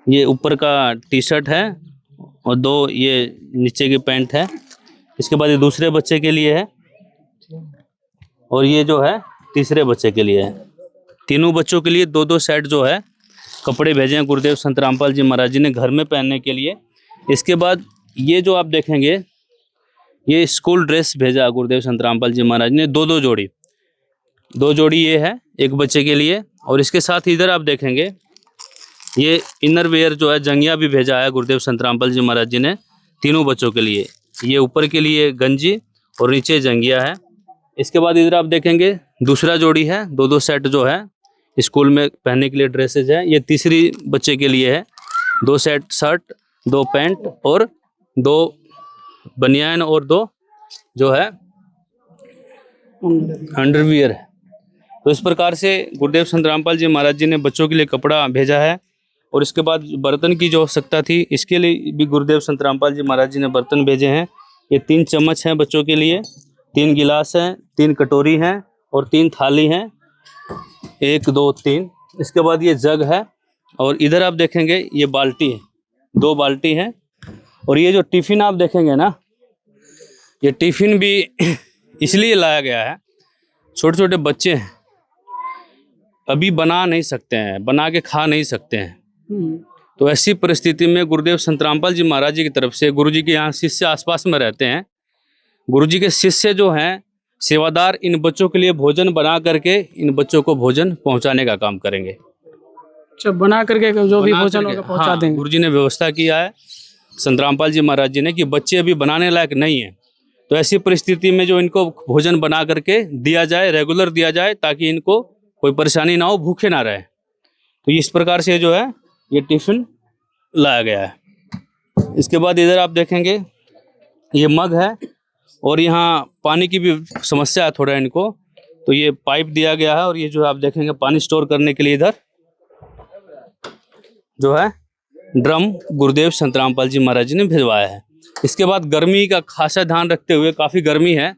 ये ऊपर का टी शर्ट है और 2 ये नीचे की पैंट है। इसके बाद ये दूसरे बच्चे के लिए है और ये जो है तीसरे बच्चे के लिए है। तीनों बच्चों के लिए 2-2 सेट जो है कपड़े भेजे हैं गुरुदेव संत रामपाल जी महाराज जी ने घर में पहनने के लिए। इसके बाद ये जो आप देखेंगे ये स्कूल ड्रेस भेजा गुरुदेव संत रामपाल जी महाराज ने 2-2 जोड़ी, 2 जोड़ी ये है एक बच्चे के लिए। और इसके साथ इधर आप देखेंगे ये इनर वेयर जो है जंगिया भी भेजा है गुरुदेव संत रामपाल जी महाराज जी ने तीनों बच्चों के लिए। ये ऊपर के लिए गंजी और नीचे जंगिया है। इसके बाद इधर आप देखेंगे दूसरा जोड़ी है, 2-2 सेट जो है स्कूल में पहनने के लिए ड्रेसेज है। ये तीसरी बच्चे के लिए है, 2 सेट शर्ट, 2 पैंट और 2 बनियान और 2 जो है अंडरवियर है। तो इस प्रकार से गुरुदेव संत रामपाल जी महाराज जी ने बच्चों के लिए कपड़ा भेजा है। और इसके बाद बर्तन की जो आवश्यकता थी इसके लिए भी गुरुदेव संत रामपाल जी महाराज जी ने बर्तन भेजे हैं। ये 3 चम्मच हैं बच्चों के लिए, 3 गिलास हैं, 3 कटोरी हैं और 3 थाली हैं, 1 2 3। इसके बाद ये जग है और इधर आप देखेंगे ये बाल्टी है, 2 बाल्टी हैं। और ये जो टिफिन आप देखेंगे ना, ये टिफिन भी इसलिए लाया गया है, छोटे छोटे बच्चे हैं अभी बना नहीं सकते हैं, बना के खा नहीं सकते हैं। तो ऐसी परिस्थिति में गुरुदेव संत रामपाल जी महाराज जी की तरफ से, गुरु जी के यहाँ शिष्य आसपास में रहते हैं, गुरु जी के शिष्य जो हैं सेवादार इन बच्चों के लिए भोजन बना करके इन बच्चों को भोजन पहुंचाने का काम करेंगे। अच्छा, बना करके जो भी भोजन होगा पहुंचा देंगे। गुरु जी ने व्यवस्था किया है संत रामपाल जी महाराज जी ने कि बच्चे अभी बनाने लायक नहीं है, तो ऐसी परिस्थिति में जो इनको भोजन बना करके दिया जाए, रेगुलर दिया जाए, ताकि इनको कोई परेशानी ना हो, भूखे ना रहे। तो इस प्रकार से जो है ये टिफिन लाया गया है। इसके बाद इधर आप देखेंगे ये मग है और यहाँ पानी की भी समस्या है थोड़ा इनको, तो ये पाइप दिया गया है। और ये जो है आप देखेंगे पानी स्टोर करने के लिए इधर जो है ड्रम गुरुदेव संत रामपाल जी महाराज जी ने भिजवाया है। इसके बाद गर्मी का खासा ध्यान रखते हुए, काफ़ी गर्मी है,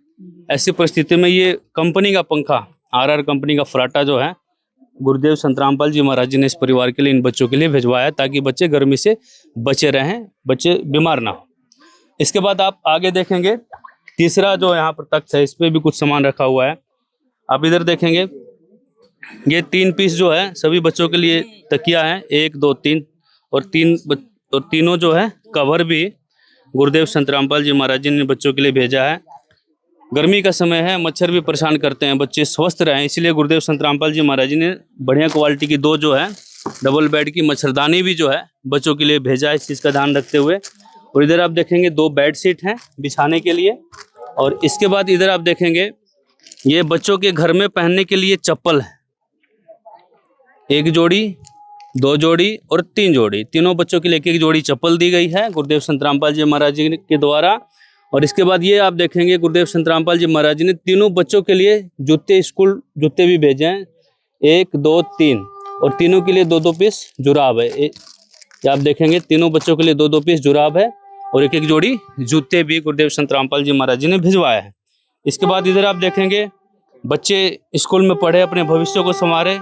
ऐसी परिस्थिति में ये कंपनी का पंखा RR कंपनी का फराटा जो है गुरुदेव संत रामपाल जी महाराज जी ने इस परिवार के लिए, इन बच्चों के लिए भिजवाया, ताकि बच्चे गर्मी से बचे रहें, बच्चे बीमार ना हो। इसके बाद आप आगे देखेंगे तीसरा जो यहाँ पर तख्त है, इस पर भी कुछ सामान रखा हुआ है। आप इधर देखेंगे ये 3 पीस जो है सभी बच्चों के लिए तकिया है, 1 2 3 और 3 जो है कवर भी गुरुदेव संत रामपाल जी महाराज जी ने बच्चों के लिए भेजा है। गर्मी का समय है, मच्छर भी परेशान करते हैं, बच्चे स्वस्थ रहें, इसलिए गुरुदेव संत रामपाल जी महाराज जी ने बढ़िया क्वालिटी की 2 जो है डबल बेड की मच्छरदानी भी जो है बच्चों के लिए भेजा है, इस चीज़ का ध्यान रखते हुए। और इधर आप देखेंगे 2 बेड शीट हैं बिछाने के लिए। और इसके बाद इधर आप देखेंगे ये बच्चों के घर में पहनने के लिए चप्पल है, 1 जोड़ी, 2 जोड़ी और 3 जोड़ी, तीनों बच्चों के लिए 1-1 जोड़ी चप्पल दी गई है गुरुदेव संत रामपाल जी महाराज जी के द्वारा। और इसके बाद ये आप देखेंगे गुरुदेव संत रामपाल जी महाराज जी ने तीनों बच्चों के लिए जूते, स्कूल जूते भी भेजे हैं, 1 2 3 और तीनों के लिए 2-2 पीस जुराब है। ये आप देखेंगे तीनों बच्चों के लिए 2-2 पीस जुराब है और 1-1 जोड़ी जूते भी गुरुदेव संत रामपाल जी महाराज जी ने भिजवाया है। इसके बाद इधर आप देखेंगे बच्चे स्कूल में पढ़े, अपने भविष्य को संवारे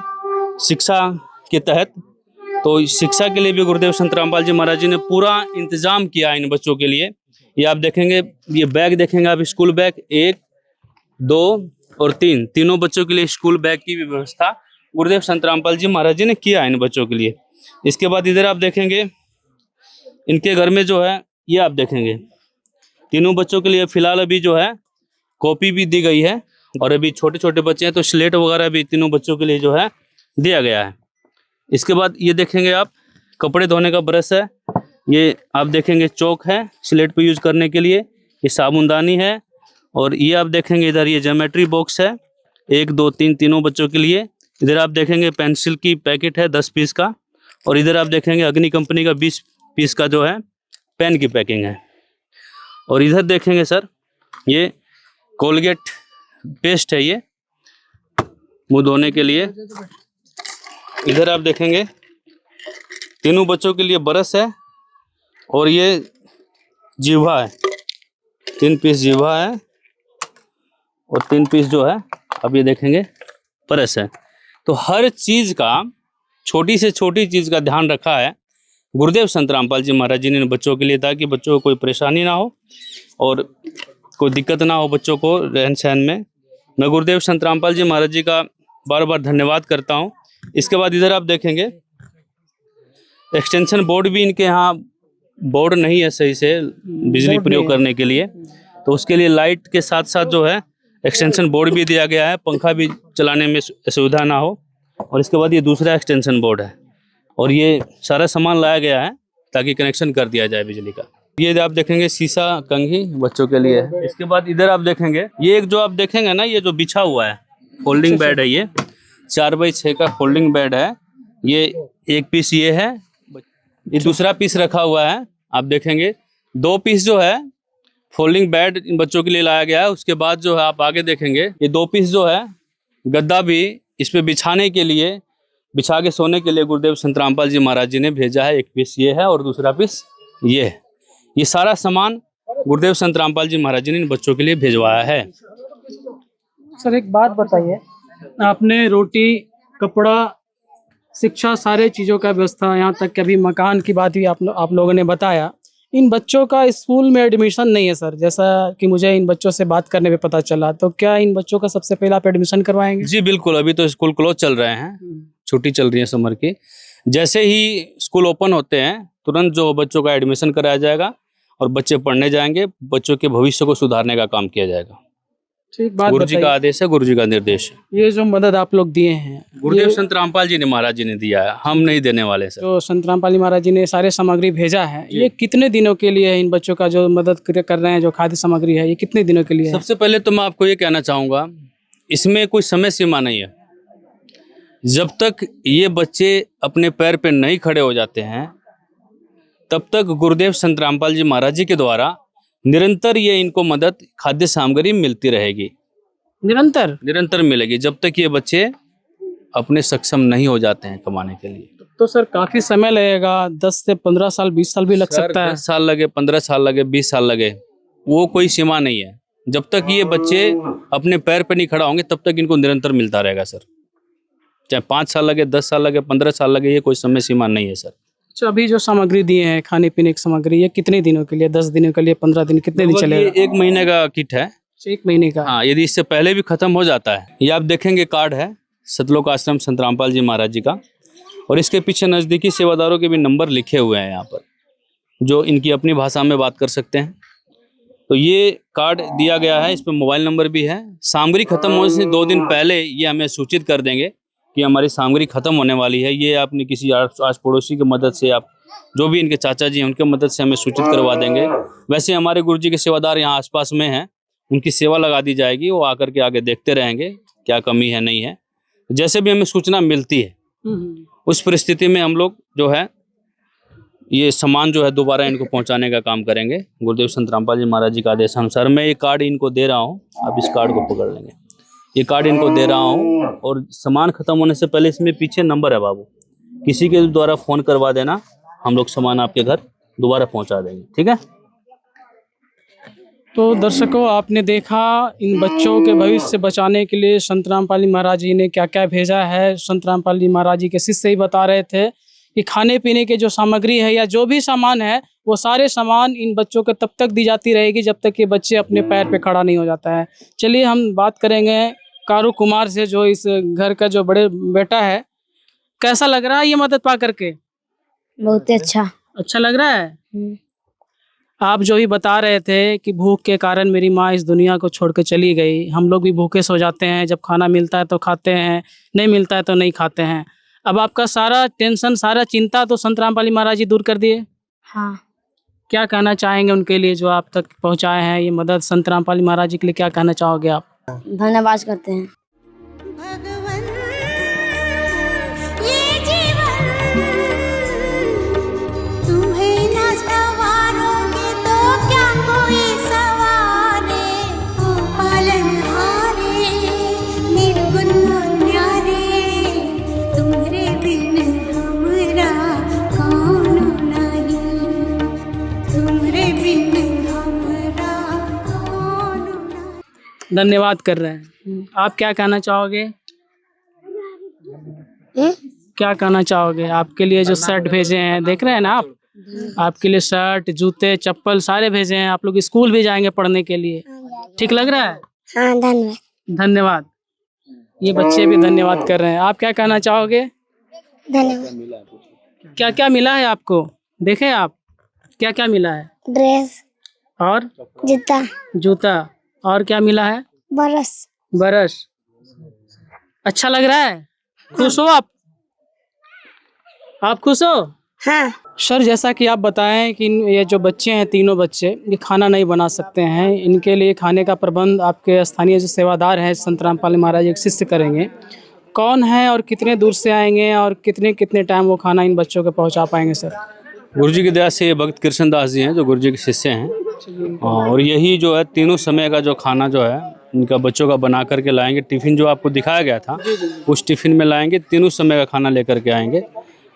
शिक्षा के तहत, तो शिक्षा के लिए भी गुरुदेव संत रामपाल जी महाराज जी ने पूरा इंतजाम किया इन बच्चों के लिए। ये आप देखेंगे, ये बैग देखेंगे आप, स्कूल बैग 1 2 और 3, तीनों बच्चों के लिए स्कूल बैग की भी व्यवस्था गुरुदेव संत रामपाल जी महाराज जी ने किया इन बच्चों के लिए। इसके बाद इधर आप देखेंगे इनके घर में जो है ये आप देखेंगे तीनों बच्चों के लिए फिलहाल अभी जो है कॉपी भी दी गई है, और अभी छोटे छोटे बच्चे हैं तो स्लेट वगैरह भी तीनों बच्चों के लिए जो है दिया गया है। इसके बाद ये देखेंगे आप कपड़े धोने का ब्रश है, ये आप देखेंगे चौक है स्लेट पे यूज करने के लिए, ये साबुनदानी है, और ये आप देखेंगे इधर ये ज्योमेट्री बॉक्स है 1 2 3 तीनों बच्चों के लिए। इधर आप देखेंगे पेंसिल की पैकेट है 10 पीस का, और इधर आप देखेंगे अग्नि कंपनी का 20 पीस का जो है पेन की पैकिंग है। और इधर देखेंगे सर ये कोलगेट पेस्ट है, ये मुंह धोने के लिए। इधर आप देखेंगे तीनों बच्चों के लिए ब्रश है, और ये जीवा है 3 पीस जीवा है, और 3 पीस जो है अब ये देखेंगे ब्रश है। तो हर चीज़ का छोटी से छोटी चीज़ का ध्यान रखा है गुरुदेव संत रामपाल जी महाराज जी ने बच्चों के लिए, ताकि बच्चों को कोई परेशानी ना हो और कोई दिक्कत ना हो बच्चों को रहन सहन में। मैं गुरुदेव संत रामपाल जी महाराज जी का बार बार धन्यवाद करता हूँ। इसके बाद इधर आप देखेंगे एक्सटेंशन बोर्ड भी इनके यहाँ बोर्ड नहीं है सही से बिजली प्रयोग करने के लिए, तो उसके लिए लाइट के साथ साथ जो है एक्सटेंशन बोर्ड भी दिया गया है, पंखा भी चलाने में सुविधा ना हो। और इसके बाद ये दूसरा एक्सटेंशन बोर्ड है, और ये सारा सामान लाया गया है ताकि कनेक्शन कर दिया जाए बिजली का। ये आप देखेंगे शीशा कंघी बच्चों के लिए है। इसके बाद इधर आप देखेंगे ये एक जो आप देखेंगे ना, ये जो बिछा हुआ है फोल्डिंग बेड है, ये 4x6 का फोल्डिंग बेड है। ये 1 पीस ये है, ये दूसरा पीस रखा हुआ है। आप देखेंगे 2 पीस जो है फोल्डिंग बेड इन बच्चों के लिए लाया गया है। उसके बाद जो है आप आगे देखेंगे ये 2 पीस जो है गद्दा भी इस पे बिछाने के लिए, बिछा के सोने के लिए गुरुदेव संत रामपाल जी महाराज जी ने भेजा है। 1 पीस ये है और दूसरा पीस ये है। ये सारा सामान गुरुदेव संत रामपाल जी महाराज जी ने इन बच्चों के लिए भेजवाया है। सर एक बात बताइए, आपने रोटी कपड़ा शिक्षा सारे चीज़ों का व्यवस्था, यहाँ तक कि अभी मकान की बात भी आप लोगों ने बताया। इन बच्चों का स्कूल में एडमिशन नहीं है सर, जैसा कि मुझे इन बच्चों से बात करने पे पता चला, तो क्या इन बच्चों का सबसे पहले आप एडमिशन करवाएंगे? जी बिल्कुल, अभी तो स्कूल क्लोज चल रहे हैं, छुट्टी चल रही है समर की। जैसे ही स्कूल ओपन होते हैं तुरंत जो बच्चों का एडमिशन कराया जाएगा और बच्चे पढ़ने जाएंगे, बच्चों के भविष्य को सुधारने का काम किया जाएगा। ठीक बात, गुरु जी का आदेश है, गुरु जी का निर्देश है। ये जो मदद आप लोग दिए हैं गुरुदेव संत रामपाल जी ने महाराज जी ने दिया है, हम नहीं देने वाले सर। जो संत रामपाल जी महाराज जी ने सारे सामग्री भेजा है, ये कितने दिनों के लिए है? इन बच्चों का जो मदद कर रहे हैं, जो खाद्य सामग्री है, ये कितने दिनों के लिए है? सबसे पहले तो मैं आपको ये कहना चाहूँगा, इसमें कोई समय सीमा नहीं है। जब तक ये बच्चे अपने पैर पे नहीं खड़े हो जाते हैं तब तक गुरुदेव संत रामपाल जी महाराज जी के द्वारा निरंतर ये इनको मदद खाद्य सामग्री मिलती रहेगी, निरंतर मिलेगी, जब तक ये बच्चे अपने सक्षम नहीं हो जाते हैं कमाने के लिए। तो सर काफी समय लगेगा, 10 से 15 साल 20 साल भी लग सकता है। 10 साल लगे, 15 साल लगे, 20 साल लगे, वो कोई सीमा नहीं है। जब तक ये बच्चे अपने पैर पे नहीं खड़ा होंगे तब तक इनको निरंतर मिलता रहेगा सर। चाहे 5 साल लगे, 10 साल लगे, 15 साल लगे, ये कोई समय सीमा नहीं है सर। अच्छा, अभी जो सामग्री दिए हैं खाने पीने की सामग्री, ये कितने दिनों के लिए? 10 दिनों के लिए, 15 दिन, कितने दिन चलेगा? 1 महीने का किट है। 1 महीने का? हाँ, यदि इससे पहले भी खत्म हो जाता है। ये आप देखेंगे कार्ड है सतलोक आश्रम संत रामपाल जी महाराज जी का, और इसके पीछे नज़दीकी सेवादारों के भी नंबर लिखे हुए हैं यहाँ पर, जो इनकी अपनी भाषा में बात कर सकते हैं। तो ये कार्ड दिया गया है, इस पर मोबाइल नंबर भी है। सामग्री खत्म होने से 2 दिन पहले ये हमें सूचित कर देंगे कि हमारी सामग्री खत्म होने वाली है। ये आपने किसी आस पड़ोसी की मदद से, आप जो भी इनके चाचा जी हैं उनके मदद से हमें सूचित करवा देंगे। वैसे हमारे गुरुजी के सेवादार यहाँ आसपास में हैं, उनकी सेवा लगा दी जाएगी, वो आकर के आगे देखते रहेंगे क्या कमी है नहीं है। जैसे भी हमें सूचना मिलती है उस परिस्थिति में हम लोग जो है ये सामान जो है दोबारा इनको पहुंचाने का काम करेंगे। गुरुदेव संत रामपाल जी महाराज जी का आदेश अनुसार मैं ये कार्ड इनको दे रहा हूँ, आप इस कार्ड को पकड़ लेंगे। ये कार्ड इनको दे रहा हूँ, और सामान खत्म होने से पहले इसमें पीछे नंबर है बाबू, किसी के द्वारा फ़ोन करवा देना, हम लोग सामान आपके घर दोबारा पहुँचा देंगे, ठीक है। तो दर्शकों, आपने देखा इन बच्चों के भविष्य बचाने के लिए संत रामपाल जी महाराज जी ने क्या क्या भेजा है। संत रामपाल जी महाराज जी के शिष्य ही बता रहे थे कि खाने पीने के जो सामग्री है या जो भी सामान है, वो सारे सामान इन बच्चों को तब तक दी जाती रहेगी जब तक ये बच्चे अपने पैर पे खड़ा नहीं हो जाता है। चलिए हम बात करेंगे कारू कुमार से, जो इस घर का जो बड़े बेटा है। कैसा लग रहा है ये मदद पा करके? बहुत अच्छा अच्छा लग रहा है। आप जो भी बता रहे थे कि भूख के कारण मेरी माँ इस दुनिया को छोड़ के चली गई, हम लोग भी भूखे सो जाते हैं, जब खाना मिलता है तो खाते हैं, नहीं मिलता है तो नहीं खाते हैं। अब आपका सारा टेंशन, सारा चिंता तो संत रामपाल महाराज जी दूर कर दिए। हाँ। क्या कहना चाहेंगे उनके लिए जो आप तक पहुँचाए हैं ये मदद, संत रामपाल महाराज जी के लिए क्या कहना चाहोगे आप? धन्यवाद करते हैं। भगवन ये जीवन तुम्हें न सवारोगे तो क्या कोई सवारे, ओ पालनहारे निर्गुण न्यारे, तुम्हारे बिन हमरा कौन नहीं, तुम्हारे बिन हमरा कौन नहीं। धन्यवाद कर रहे हैं। आप क्या कहना चाहोगे? क्या कहना चाहोगे? आपके लिए जो शर्ट भेजे हैं, देख रहे हैं ना आप, आपके लिए शर्ट, जूते, चप्पल सारे भेजे हैं। आप लोग स्कूल भी जाएंगे पढ़ने के लिए, ठीक लग रहा है? हाँ, धन्यवाद। धन्यवाद। ये बच्चे भी धन्यवाद कर रहे हैं। आप क्या कहना चाहोगे? धन्यवाद। क्या क्या मिला है आपको? देखें आप, क्या क्या मिला है? ड्रेस, और जूता, जूता, और क्या मिला है? बरस। बरस। अच्छा लग रहा है? खुश हो आप? आप खुश हो? हाँ। सर, जैसा कि आप बताएं कि ये जो बच्चे हैं, तीनों बच्चे, ये खाना नहीं बना सकते हैं, इनके लिए खाने का प्रबंध आपके स्थानीय जो सेवादार हैं संत रामपाल महाराज एक शिष्य करेंगे। कौन है और कितने दूर से आएंगे और कितने कितने टाइम वो खाना इन बच्चों को पहुंचा पाएंगे सर? गुरु जी की दया से ये भक्त कृष्णदास जी हैं जो गुरु जी के शिष्य हैं, और यही जो है तीनों समय का जो खाना जो है इनका बच्चों का बना करके लाएंगे। टिफ़िन जो आपको दिखाया गया था उस टिफ़िन में लाएंगे, तीनों समय का खाना लेकर के आएंगे।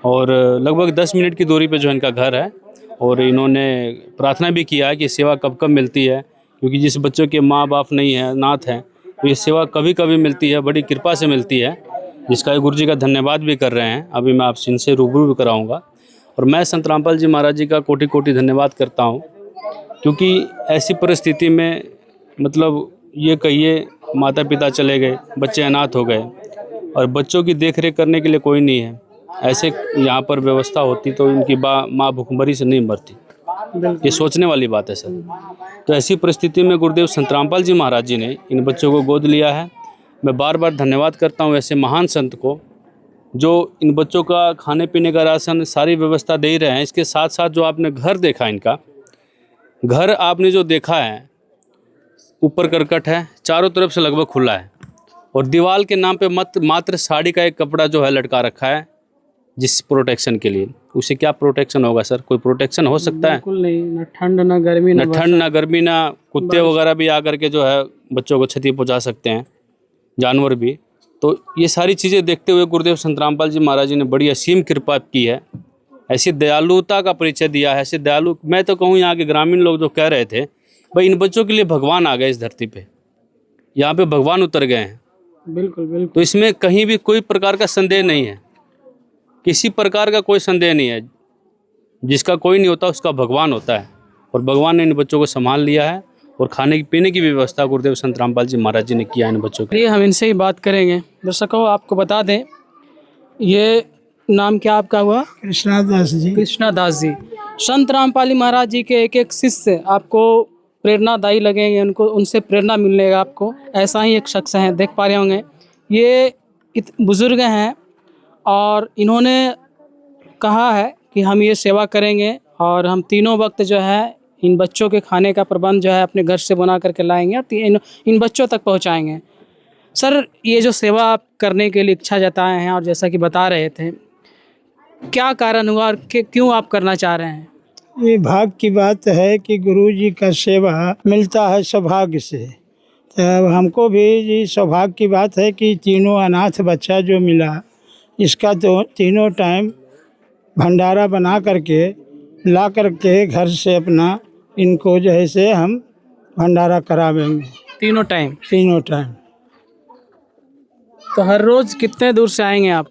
और लगभग 10 मिनट की दूरी पे जो इनका घर है, और इन्होंने प्रार्थना भी किया है कि सेवा कब कब मिलती है, क्योंकि जिस बच्चों के माँ बाप नहीं है, अनाथ हैं, तो ये सेवा कभी कभी मिलती है, बड़ी कृपा से मिलती है, जिसका गुरु जी का धन्यवाद भी कर रहे हैं। अभी मैं आपसे इनसे रूबरू भी कराऊँगा। और मैं संत रामपाल जी महाराज जी का कोटि कोटि धन्यवाद करता हूँ, क्योंकि ऐसी परिस्थिति में मतलब ये कहिए माता पिता चले गए, बच्चे अनाथ हो गए और बच्चों की देख रेख करने के लिए कोई नहीं है। ऐसे यहाँ पर व्यवस्था होती तो इनकी माँ भूखमरी से नहीं मरती। ये सोचने वाली बात है सर। तो ऐसी परिस्थिति में गुरुदेव संत रामपाल जी महाराज जी ने इन बच्चों को गोद लिया है। मैं बार बार धन्यवाद करता हूँ ऐसे महान संत को, जो इन बच्चों का खाने पीने का राशन सारी व्यवस्था दे ही रहे हैं। इसके साथ साथ जो आपने घर देखा, इनका घर आपने जो देखा है, ऊपर करकट है, चारों तरफ से लगभग खुला है, और दीवार के नाम पे मात्र साड़ी का एक कपड़ा जो है लटका रखा है, जिस प्रोटेक्शन के लिए। उसे क्या प्रोटेक्शन होगा सर? कोई प्रोटेक्शन हो सकता है? बिल्कुल नहीं, ना ठंड ना गर्मी, ना ठंड ना गर्मी, ना कुत्ते वगैरह भी आकर के जो है बच्चों को क्षति पहुंचा सकते हैं, जानवर भी। तो ये सारी चीज़ें देखते हुए गुरुदेव संत रामपाल जी महाराज जी ने बड़ी असीम कृपा की है, ऐसी दयालुता का परिचय दिया है, ऐसे दयालु। मैं तो कहूँ यहाँ के ग्रामीण लोग जो कह रहे थे भाई इन बच्चों के लिए भगवान आ गए इस धरती पे, यहाँ पे भगवान उतर गए हैं। बिल्कुल बिल्कुल। तो इसमें कहीं भी कोई प्रकार का संदेह नहीं है, किसी प्रकार का कोई संदेह नहीं है। जिसका कोई नहीं होता उसका भगवान होता है, और भगवान ने इन बच्चों को संभाल लिया है, और खाने पीने की व्यवस्था गुरुदेव संत रामपाल जी महाराज जी ने किया इन बच्चों के लिए। हम इनसे ही बात करेंगे। दर्शकों, आपको बता दें, ये नाम क्या आपका हुआ? कृष्णादास जी। कृष्णादास जी। संत रामपाल महाराज जी के एक एक शिष्य आपको प्रेरणादायी लगेंगे, उनको उनसे प्रेरणा मिलेगा आपको। ऐसा ही एक शख्स है, देख पा रहे होंगे, ये बुज़ुर्ग हैं और इन्होंने कहा है कि हम ये सेवा करेंगे और हम तीनों वक्त जो है इन बच्चों के खाने का प्रबंध जो है अपने घर से बना करके लाएंगे और इन बच्चों तक पहुंचाएंगे। सर, ये जो सेवा आप करने के लिए इच्छा जताए हैं और जैसा कि बता रहे थे, क्या कारण हुआ और क्यों आप करना चाह रहे हैं? ये भाग्य की बात है कि गुरु जी का सेवा मिलता है सौभाग्य से। तो हमको भी ये सौभाग्य की बात है कि तीनों अनाथ बच्चा जो मिला, इसका तो तीनों टाइम भंडारा बना करके ला करके घर से अपना इनको जो है से हम भंडारा करावेंगे। तीनों टाइम? तीनों टाइम। तो हर रोज़ कितने दूर से आएंगे आप?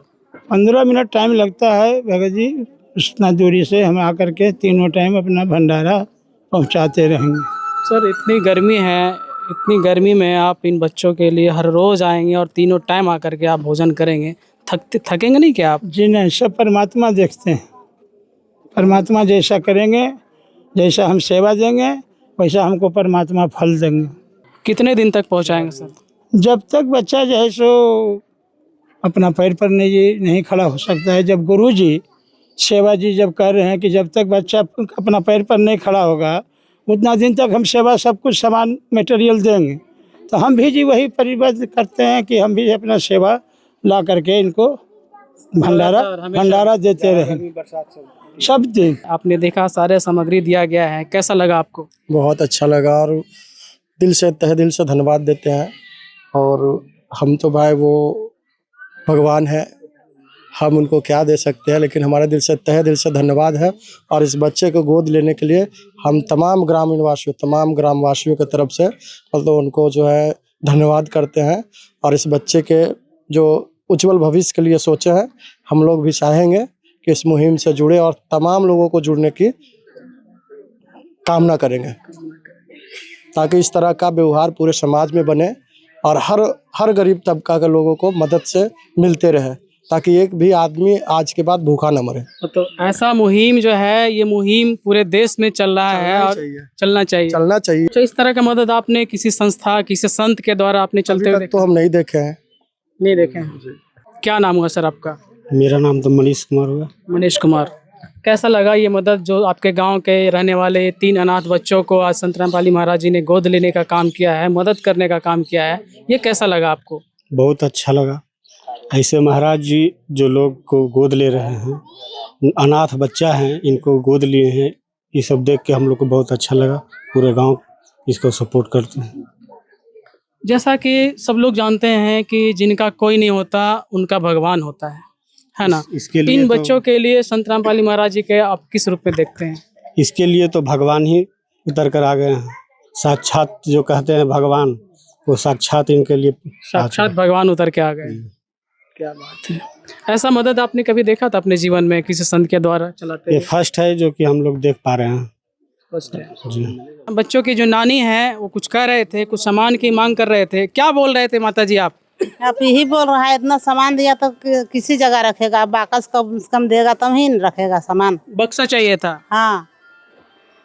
15 मिनट टाइम लगता है भगत जी, उतना दूरी से हम आकर के तीनों टाइम अपना भंडारा पहुंचाते रहेंगे। सर, इतनी गर्मी है, इतनी गर्मी में आप इन बच्चों के लिए हर रोज़ आएंगे और तीनों टाइम आकर के आप भोजन करेंगे, थकेंगे नहीं क्या आप? जी नहीं, सब परमात्मा देखते हैं। परमात्मा जैसा करेंगे जैसा हम सेवा देंगे वैसा हमको परमात्मा फल देंगे। कितने दिन तक पहुंचाएंगे सर? जब तक बच्चा जो है सो अपना पैर पर नहीं खड़ा हो सकता है। जब गुरुजी सेवा जी जब कह रहे हैं कि जब तक बच्चा अपना पैर पर नहीं खड़ा होगा उतना दिन तक हम सेवा सब कुछ सामान मटेरियल देंगे। तो हम भी जी वही परिबद्ध करते हैं कि हम भी अपना सेवा ला करके इनको भंडारा देते रहें सब दिन। आपने देखा सारे सामग्री दिया गया है, कैसा लगा आपको? बहुत अच्छा लगा और दिल से तहे दिल से धन्यवाद देते हैं। और हम तो भाई वो भगवान है, हम उनको क्या दे सकते हैं, लेकिन हमारे दिल से तहे दिल से धन्यवाद है। और इस बच्चे को गोद लेने के लिए हम तमाम ग्रामवासियों की तरफ से मतलब उनको जो है धन्यवाद करते हैं। और इस बच्चे के जो उज्जवल भविष्य के लिए सोचे हैं, हम लोग भी चाहेंगे कि इस मुहिम से जुड़े और तमाम लोगों को जुड़ने की कामना करेंगे, ताकि इस तरह का व्यवहार पूरे समाज में बने और हर गरीब तबका के लोगों को मदद से मिलते रहे, ताकि एक भी आदमी आज के बाद भूखा न मरे। तो ऐसा मुहिम जो है, ये मुहिम पूरे देश में चल रहा है और चलना चाहिए। तो इस तरह का मदद आपने किसी संस्था, किसी संत के द्वारा आपने चलते हुए तो हम नहीं देखे हैं। क्या नाम हुआ सर आपका? मेरा नाम तो मनीष कुमार हुआ। मनीष कुमार, कैसा लगा ये मदद जो आपके गांव के रहने वाले 3 अनाथ बच्चों को आज संत रामपाल महाराज जी ने गोद लेने का काम किया है, मदद करने का काम किया है, ये कैसा लगा आपको? बहुत अच्छा लगा। ऐसे महाराज जी जो लोग को गोद ले रहे हैं, अनाथ बच्चा हैं, इनको गोद लिए हैं, ये सब देख के हम लोग को बहुत अच्छा लगा। पूरे गांव इसको सपोर्ट करते हैं। जैसा कि सब लोग जानते हैं कि जिनका कोई नहीं होता उनका भगवान होता है ना? इसके लिए इन बच्चों के लिए संत रामपाल महाराज जी के आप किस रूप में देखते हैं? इसके लिए तो भगवान ही उतर कर आ गए हैं। साक्षात जो कहते हैं भगवान, वो साक्षात इनके लिए साक्षात भगवान उतर के आ गए। क्या बात है। ऐसा मदद आपने कभी देखा था अपने जीवन में किसी संत के द्वारा चलाते? ये फर्स्ट है जो कि हम लोग देख पा रहे हैं। जी। बच्चों की जो नानी है वो कुछ कह रहे थे, कुछ सामान की मांग कर रहे थे, क्या बोल रहे थे माता जी आप? आप यही बोल रहा है, इतना सामान दिया तो किसी जगह रखेगा, बाकस कम से कम देगा तब ही रखेगा सामान। बक्सा चाहिए था। हाँ।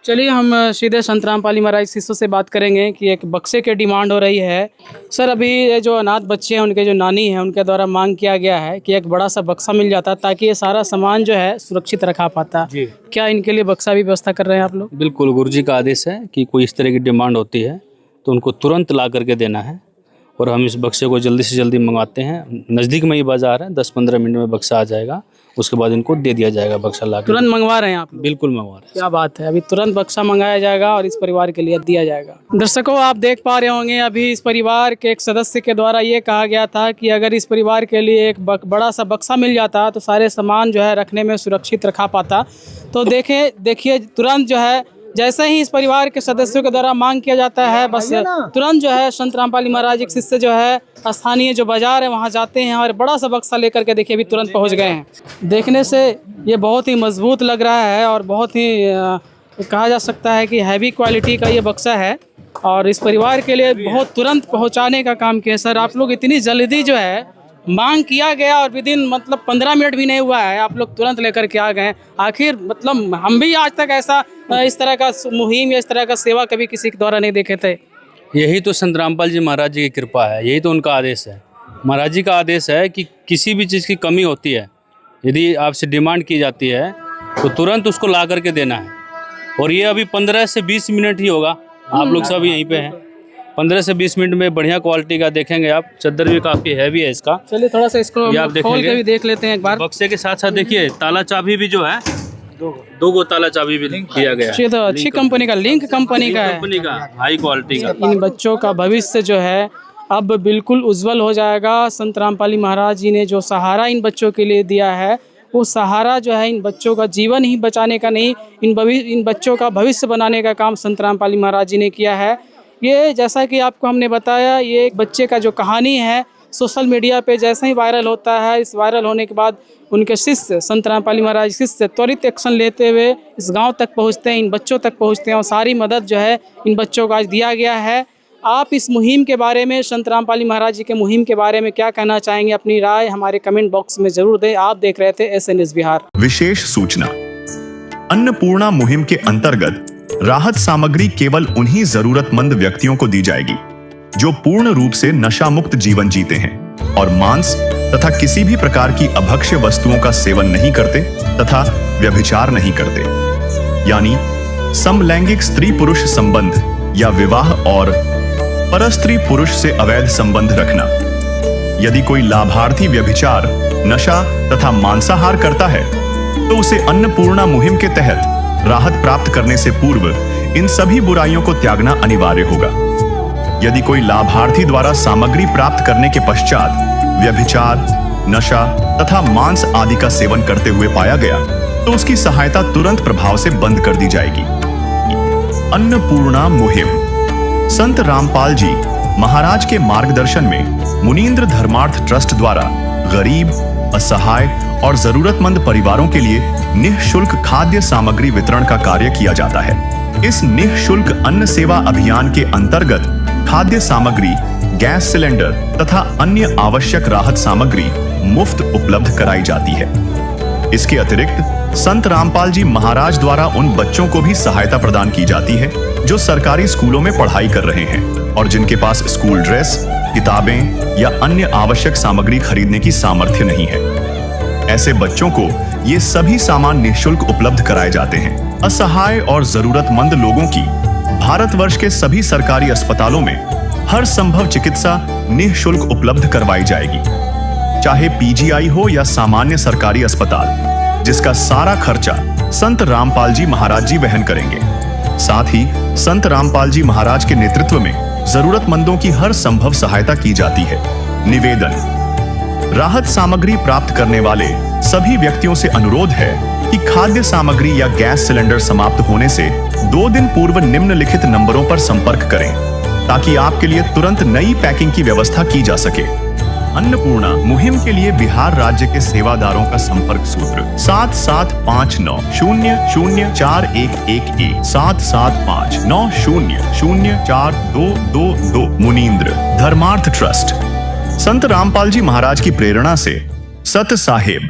चलिए हम सीधे संत रामपाल महाराज शिष्यों से बात करेंगे कि एक बक्से की डिमांड हो रही है। सर, अभी ये जो अनाथ बच्चे हैं, उनके जो नानी हैं, उनके द्वारा मांग किया गया है कि एक बड़ा सा बक्सा मिल जाता ताकि ये सारा सामान जो है सुरक्षित रखा पाता जी। क्या इनके लिए बक्सा भी व्यवस्था कर रहे हैं आप लोग? बिल्कुल, गुरुजी का आदेश है कि कोई इस तरह की डिमांड होती है तो उनको तुरंत ला करके देना है, और हम इस बक्से को जल्दी से जल्दी मंगवाते हैं। नज़दीक में ही बाजार है, 10-15 मिनट में बक्सा आ जाएगा, उसके बाद इनको दे दिया जाएगा बक्सा ला। तुरंत मंगवा रहे हैं आप? बिल्कुल मंगवा रहे हैं। क्या बात है, अभी तुरंत बक्सा मंगाया जाएगा और इस परिवार के लिए दिया जाएगा। दर्शकों, आप देख पा रहे होंगे अभी इस परिवार के एक सदस्य के द्वारा ये कहा गया था कि अगर इस परिवार के लिए एक बड़ा सा बक्सा मिल जाता तो सारे सामान जो है रखने में सुरक्षित रखा पाता। तो देखिए तुरंत जो है, जैसे ही इस परिवार के सदस्यों के द्वारा मांग किया जाता है, बस तुरंत जो है संत रामपाल महाराज एक शिष्य जो है स्थानीय जो बाजार है वहाँ जाते हैं और बड़ा सा बक्सा लेकर के देखिए अभी तुरंत पहुँच गए हैं। देखने से ये बहुत ही मजबूत लग रहा है और बहुत ही कहा जा सकता है कि हैवी क्वालिटी का ये बक्सा है, और इस परिवार के लिए बहुत तुरंत पहुँचाने का काम किया। सर, आप लोग इतनी जल्दी जो है मांग किया गया और विदिन मतलब 15 मिनट भी नहीं हुआ है, आप लोग तुरंत लेकर के आ गए। आखिर मतलब हम भी आज तक ऐसा इस तरह का मुहिम या इस तरह का सेवा कभी किसी के द्वारा नहीं देखे थे। यही तो संत रामपाल जी महाराज जी की कृपा है, यही तो उनका आदेश है। महाराज जी का आदेश है कि किसी भी चीज़ की कमी होती है, यदि आपसे डिमांड की जाती है तो तुरंत उसको ला करके देना है। और ये अभी 15 से 20 मिनट ही होगा, आप लोग सब यहीं पे हैं। 15 से 20 मिनट में बढ़िया क्वालिटी का देखेंगे आप। चादर भी काफ़ी हैवी है इसका। चलिए थोड़ा सा इसको आप खोल के भी देख लेते हैं एक बार। बक्से के साथ साथ देखिए ताला चाबी भी जो है, दो गो ताला चाबी भी दिया गया है। तो अच्छी कंपनी का, लिंक कंपनी का है, हाई क्वालिटी का। इन बच्चों का भविष्य जो है अब बिल्कुल उज्जवल हो जाएगा। संत रामपाल महाराज जी ने जो सहारा इन बच्चों के लिए दिया है, वो सहारा जो है इन बच्चों का जीवन ही बचाने का नहीं, इन बच्चों का भविष्य बनाने का काम संत रामपाल महाराज जी ने किया है। ये जैसा कि आपको हमने बताया, ये एक बच्चे का जो कहानी है सोशल मीडिया पे जैसे ही वायरल होता है, इस वायरल होने के बाद उनके शिष्य संत रामपाल महाराज शिष्य त्वरित एक्शन लेते हुए इस गांव तक पहुंचते हैं, इन बच्चों तक पहुंचते हैं और सारी मदद जो है इन बच्चों को आज दिया गया है। आप इस मुहिम के बारे में, संत रामपाल महाराज जी के मुहिम के बारे में क्या कहना चाहेंगे? अपनी राय हमारे कमेंट बॉक्स में जरूर दें। आप देख रहे थे SN न्यूज़ बिहार। विशेष सूचना, अन्नपूर्णा मुहिम के अंतर्गत राहत सामग्री केवल उन्हीं जरूरतमंद व्यक्तियों को दी जाएगी जो पूर्ण रूप से नशा मुक्त जीवन जीते हैं और मांस तथा किसी भी प्रकार की अभक्ष्य वस्तुओं का सेवन नहीं करते तथा व्यभिचार नहीं करते, यानी समलैंगिक स्त्री पुरुष संबंध या विवाह और परस्त्री पुरुष से अवैध संबंध रखना। यदि कोई लाभार्थी व्यभिचार, नशा तथा मांसाहार करता है तो उसे अन्नपूर्णा मुहिम के तहत राहत प्राप्त करने से पूर्व इन सभी बुराइयों को त्यागना अनिवार्य होगा। यदि कोई लाभार्थी द्वारा सामग्री प्राप्त करने के पश्चात व्यभिचार, नशा तथा मांस आदि का सेवन करते हुए पाया गया तो उसकी सहायता तुरंत प्रभाव से बंद कर दी जाएगी। अन्नपूर्णा मुहिम। संत रामपाल जी महाराज के मार्गदर्शन में मुनींद्र धर्मार्थ ट्रस्ट द्वारा गरीब, असहाय और जरूरतमंद परिवारों के लिए निःशुल्क खाद्य सामग्री वितरण का कार्य किया जाता है। इस निःशुल्क अन्न सेवा अभियान के अंतर्गत खाद्य सामग्री, गैस सिलेंडर तथा अन्य आवश्यक राहत सामग्री मुफ्त उपलब्ध कराई जाती है। इसके अतिरिक्त संत रामपाल जी महाराज द्वारा उन बच्चों को भी सहायता प्रदान की जाती है जो सरकारी स्कूलों में पढ़ाई कर रहे हैं और जिनके पास स्कूल ड्रेस, किताबें या अन्य आवश्यक सामग्री खरीदने की सामर्थ्य नहीं है। ऐसे बच्चों को ये सभी सामान निःशुल्क उपलब्ध कराए जाते हैं। असहाय और जरूरतमंद लोगों की भारतवर्ष के सभी सरकारी अस्पतालों में हर संभव चिकित्सा निःशुल्क उपलब्ध करवाई जाएगी, चाहे पीजीआई हो या सामान्य सरकारी अस्पताल, जिसका सारा खर्चा संत रामपाल जी महाराज जी वहन करेंगे। साथ ही संत रामपाल जी महाराज के नेतृत्व में जरूरतमंदों की हर संभव सहायता की जाती है। निवेदन। राहत सामग्री प्राप्त करने वाले सभी व्यक्तियों से अनुरोध है कि खाद्य सामग्री या गैस सिलेंडर समाप्त होने से 2 दिन पूर्व निम्नलिखित नंबरों पर संपर्क करें ताकि आपके लिए तुरंत नई पैकिंग की व्यवस्था की जा सके। अन्नपूर्णा मुहिम के लिए बिहार राज्य के सेवादारों का संपर्क सूत्र 7759004211 7759004222। मुनींद्र धर्मार्थ ट्रस्ट। संत रामपाल जी महाराज की प्रेरणा से सत साहेब